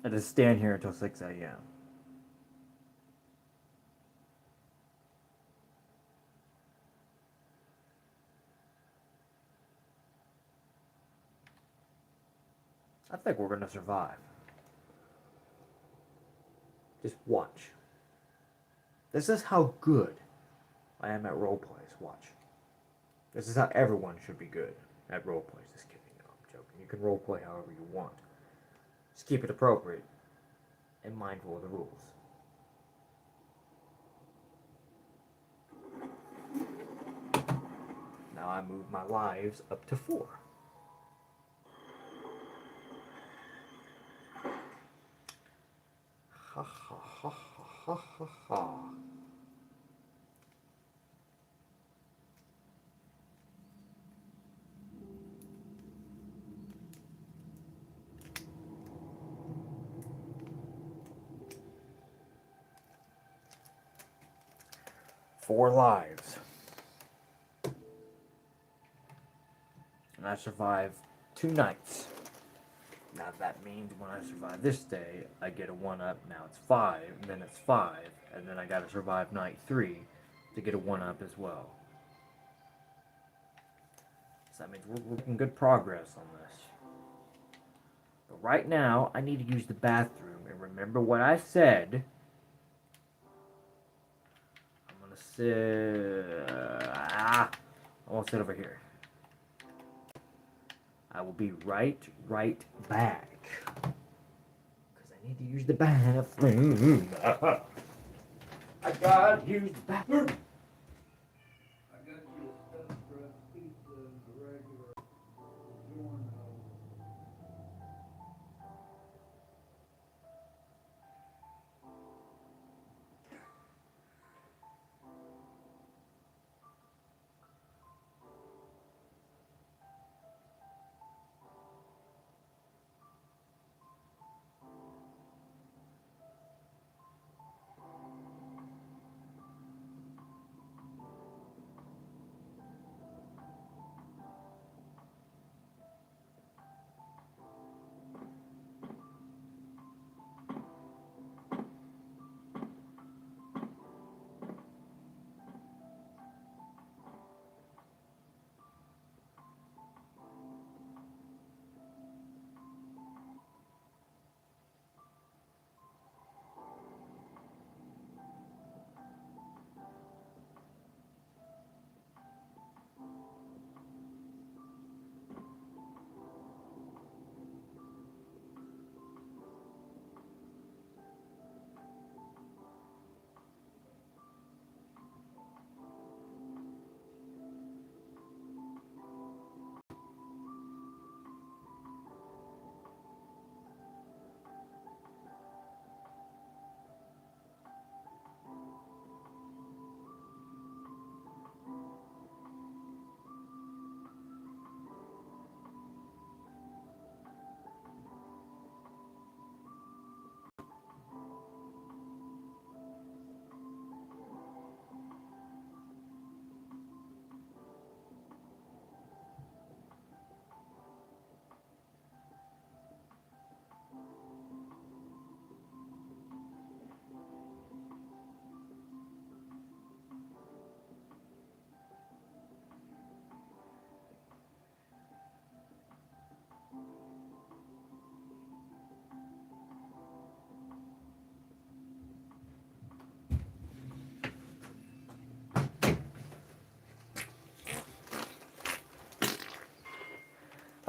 A: I just stand here until 6 a.m. I think we're gonna survive. Just watch. This is how good I am at role plays. Watch. This is how everyone should be good at role plays. Just kidding. No, I'm joking. You can role play however you want. Just keep it appropriate and mindful of the rules. Now I move my lives up to 4. Ha ha ha ha ha ha. Four lives. And I survived 2 nights. Now that means when I survive this day, I get a 1-up. Now it's 5, and then it's 5, and then I gotta survive night 3 to get a 1-up as well. So that means we're making good progress on this. But right now, I need to use the bathroom, and remember what I said. I'm gonna sit. I won't sit over here. I will be right back. Because I need to use the bathroom. I gotta use the bathroom.
E: I got you a stuffed crust pizza and a regular DiGiorno.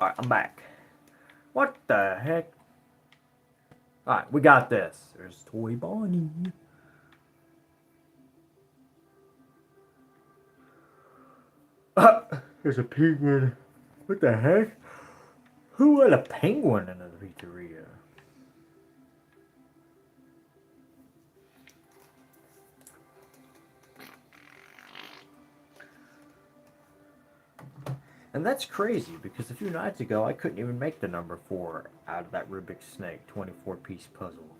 A: Alright, I'm back. What the heck? Alright, we got this. There's Toy Bonnie. There's a penguin. What the heck? Who let a penguin in the pizzeria? And that's crazy because a few nights ago I couldn't even make the number 4 out of that Rubik's Snake 24-piece puzzle.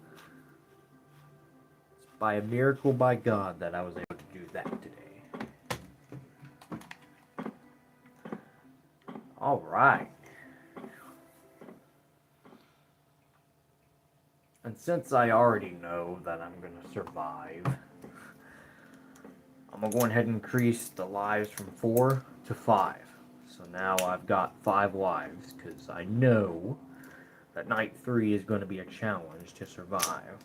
A: It's by a miracle by God that I was able to do that today. Alright. And since I already know that I'm going to survive, I'm going to go ahead and increase the lives from 4 to 5. So now I've got 5 lives, because I know that night 3 is going to be a challenge to survive.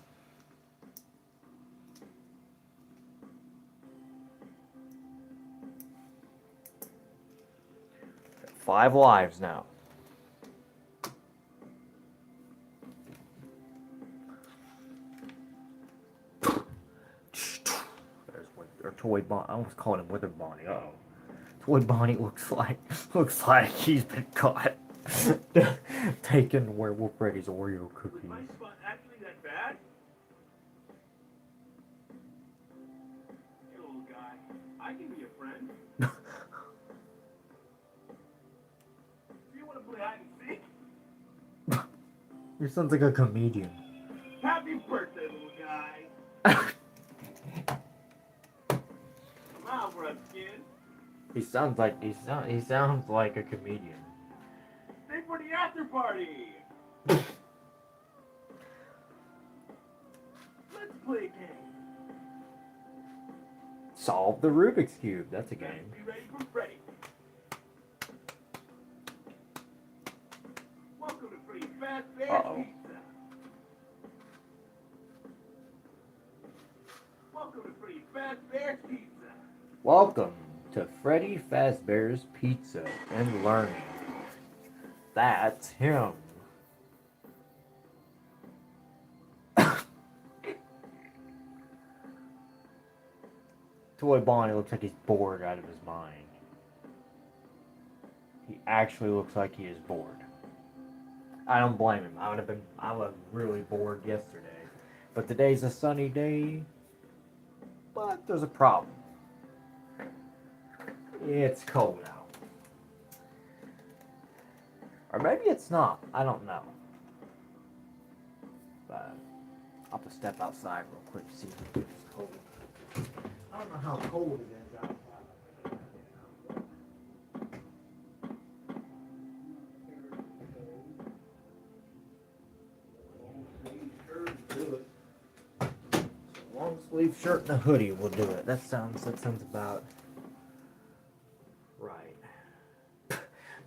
A: 5 lives now. Or Toy Bonnie. I almost called him Wither Bonnie. Uh-oh. Toy Bonnie looks like he's been caught taking Werewolf Freddy's Oreo cookies.
C: Was my spot actually that bad? Hey, little guy, I can be a friend. Do you want to play hide and seek?
A: Your son's like a comedian.
C: Happy birthday, little guy. Come on, Ruskin.
A: He sounds like a comedian.
C: Stay for the after party. Let's play a game.
A: Solve the Rubik's Cube. That's a game.
C: Be ready for Freddy. Welcome to Freddy Fazbear's
A: Uh-oh.
C: Pizza. Welcome to Freddy Fazbear's Pizza.
A: Welcome to Freddy Fazbear's Pizza and Learning. That's him. Toy Bonnie looks like he's bored out of his mind. He actually looks like he is bored. I don't blame him. I was really bored yesterday. But today's a sunny day. But there's a problem. It's cold out. Or maybe it's not. I don't know. But I'll have to step outside real quick to see if it's cold. I don't know how cold it is outside. Long sleeve shirt and a hoodie will do it. That sounds about right.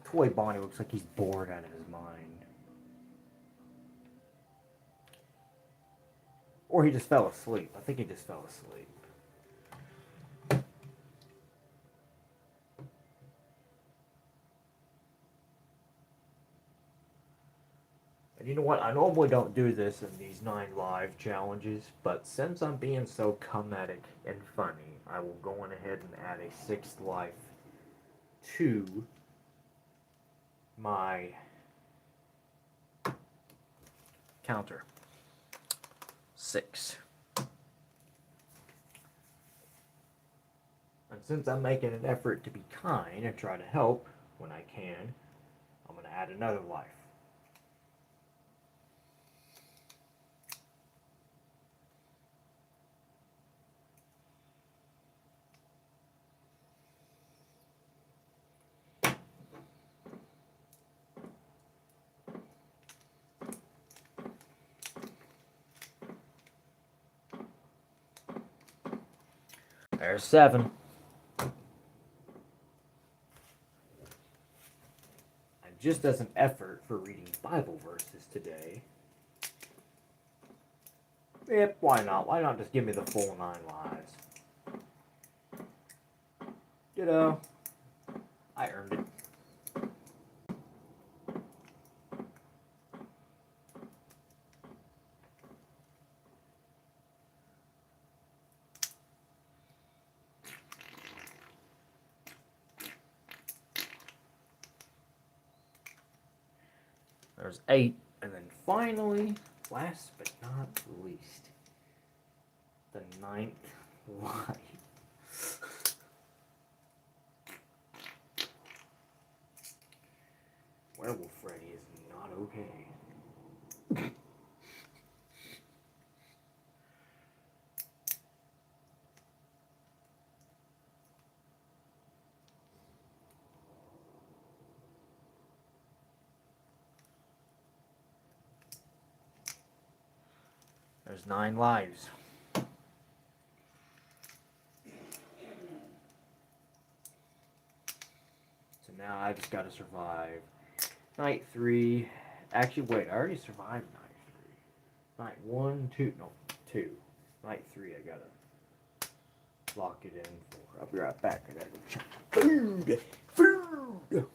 A: Toy Bonnie looks like he's bored out of his mind. Or he just fell asleep. I think he just fell asleep. And you know what? I normally don't do this in these 9 live challenges, but since I'm being so comedic and funny, I will go on ahead and add a 6th life to my counter. 6. And since I'm making an effort to be kind and try to help when I can, I'm going to add another life. There's 7. And just as an effort for reading Bible verses today, yep, why not? Why not just give me the full 9 lives? You know, I earned it. There's 8. And then finally, last but not least, the 9th life. Werewolf Freddy is not okay. There's 9 lives. So now I just gotta survive night 3. Actually, wait, I already survived night 3. Night 1, 2, no, 2. Night 3, I gotta lock it in for. I'll be right back. I gotta go check food. Food!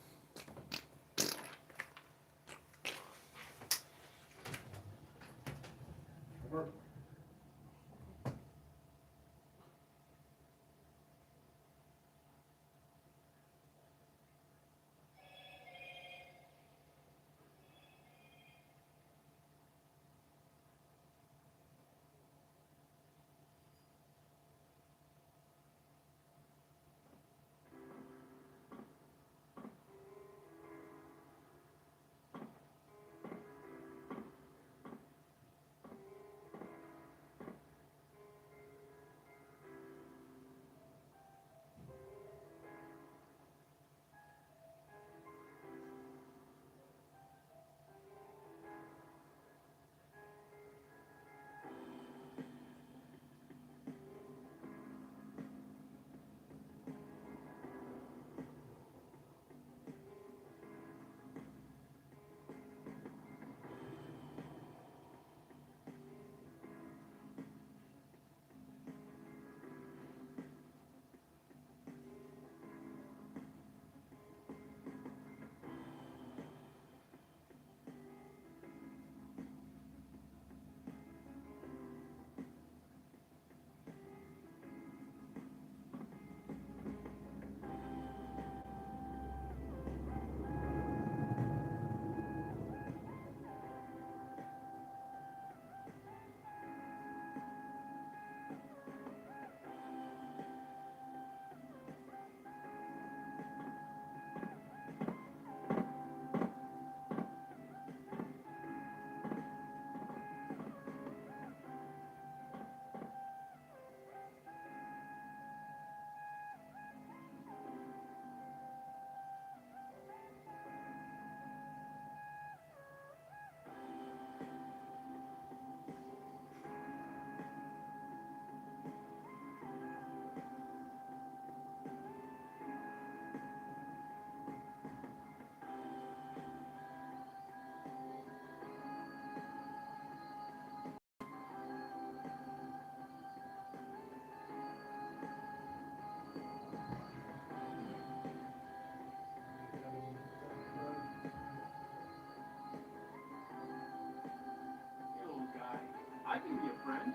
C: Hey, little guy. I can be a friend.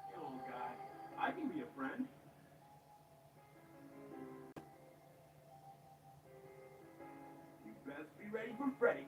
C: Hey, little guy. I can be a friend. You best be ready for Freddy.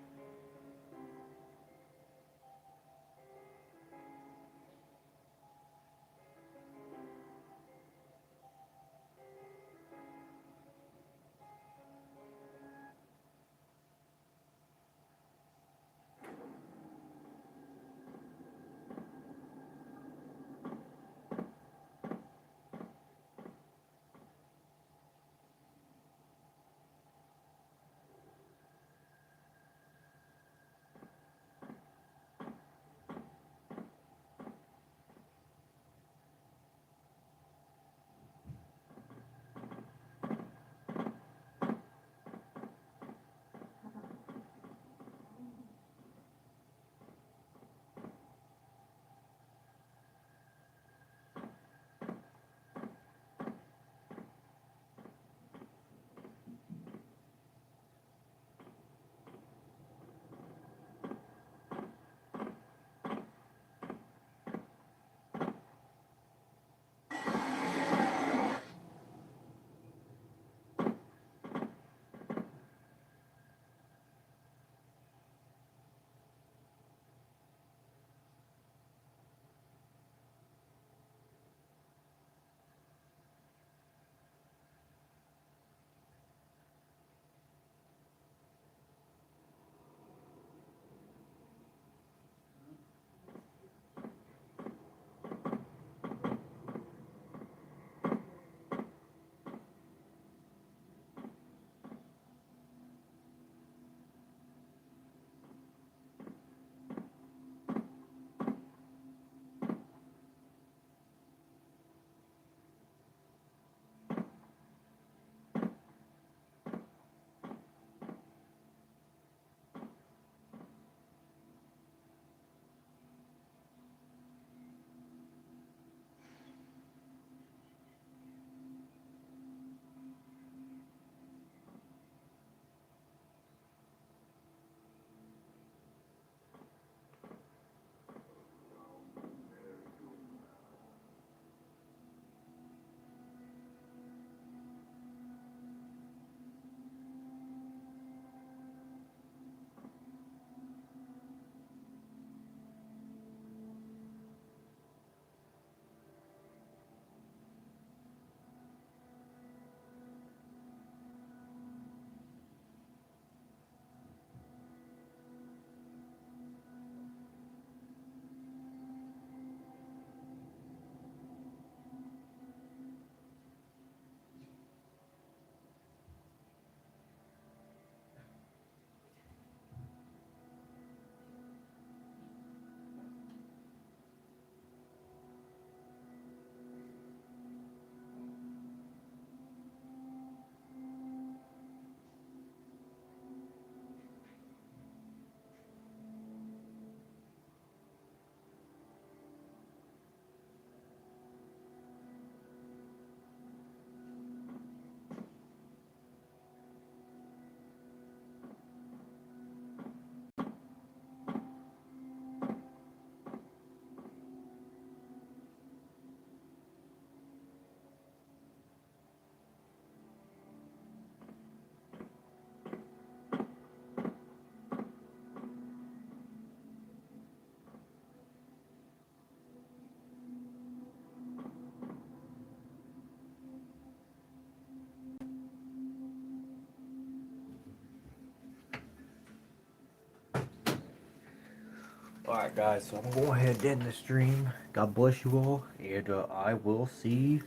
A: Alright, guys, so I'm gonna go ahead and end the stream. God bless you all, and I will see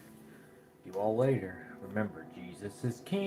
A: you all later. Remember, Jesus is King.